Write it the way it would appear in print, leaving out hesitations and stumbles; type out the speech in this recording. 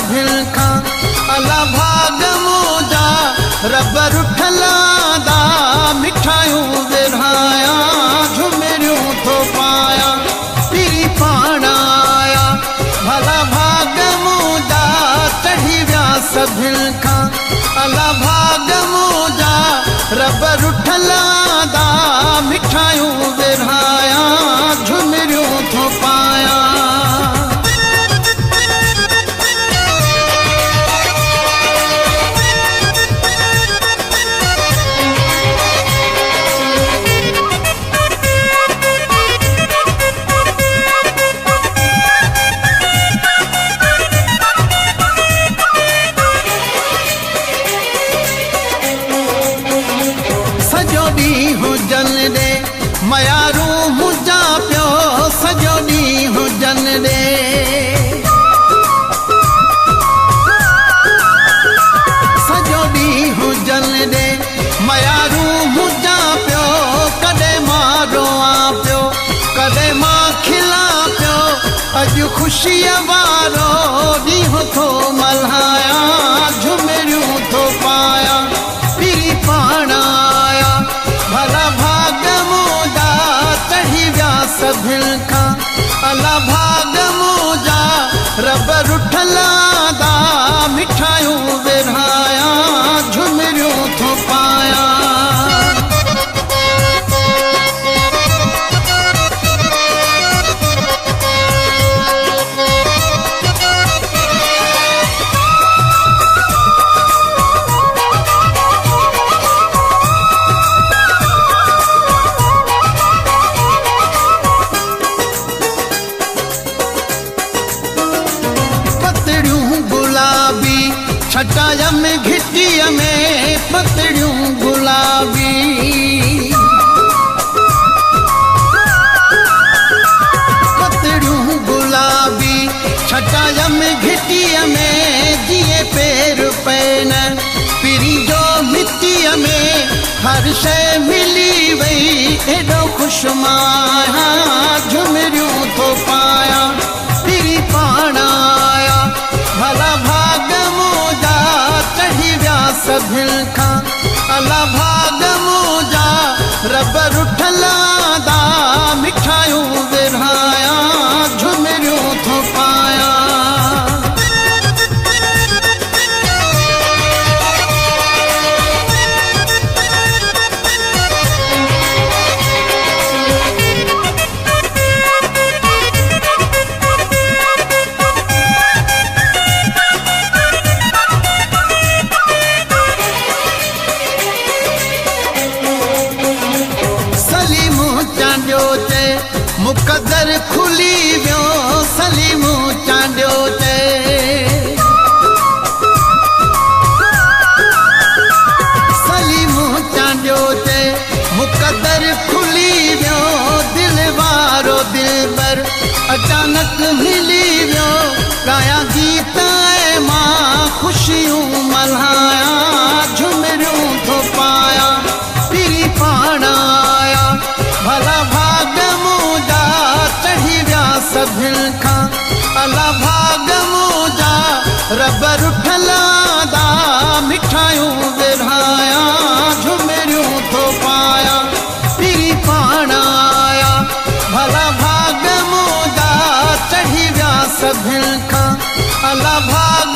सभिनि खां अला भाग मुंहिंजा रब रुठला दा मिठायूं विरहाया झुमरियूं थो पाया पीरी पाण आया भला भाग मुंहिंजा चढ़ी विया सभिनि खां अला भाग मुंहिंजा रब रुठला दा मिठायूं विरहाया झुमरियूं थो पाया सॼो ॾींहुं हुजनि रे मयारूं मुंहिंजा पियो सॼो ॾींहुं हुजनि रे सॼो ॾींहुं हुजनि रे मयारूं मुंहिंजा पियो कॾहिं मां रोआं पियो कॾहिं मां खिलां पियो अॼु ख़ुशीअ वारो ॾींहुं थो मल्हाया झुमरियूं थो पाया पीरी पाण आया भला भाग मुंहिंजा चढ़ी विया सभिनि खां अला भाग मुंहिंजा रब रुठला दा मिठायूं विरहाया झुमरियूं थो पाया गुलाबी छटाया में घिटीअ में पतड़ियूं गुलाबी पतड़ियूं गुलाबी छटाया में घिटीअ में जीअं पेर पैन पिरी जो मिटीअ में हर शइ मिली वई एॾो ख़ुशि मां झुमरियूं थो पाया पिरी पाण आया भला भाग मुंहिंजा चढ़ी विया सभिनि खां अला भाग मुंहिंजा रब रुठला दा मिठायूं विरहाया झुमरियूं थो पाया मुक़दर खुली वियो सलीमू चांडियो ते सलीमू चांडियो ते मुक़दर खुली वियो दिल वारो दिलबर अचानक मिली वियो गाया गीत मां ख़ुशियूं मल्हाया झुमरियूं थो पाया पीरी पाण आया भला भाग मुंहिंजा चढ़ी विया सभिनि खां अला भाग मुंहिंजा रब रुठला दा मिठायूं विरहाया झुमरियूं थो पाया पीरी पाण आया भला भाग मुंहिंजा चढ़ी विया सभिनि खां अला भाग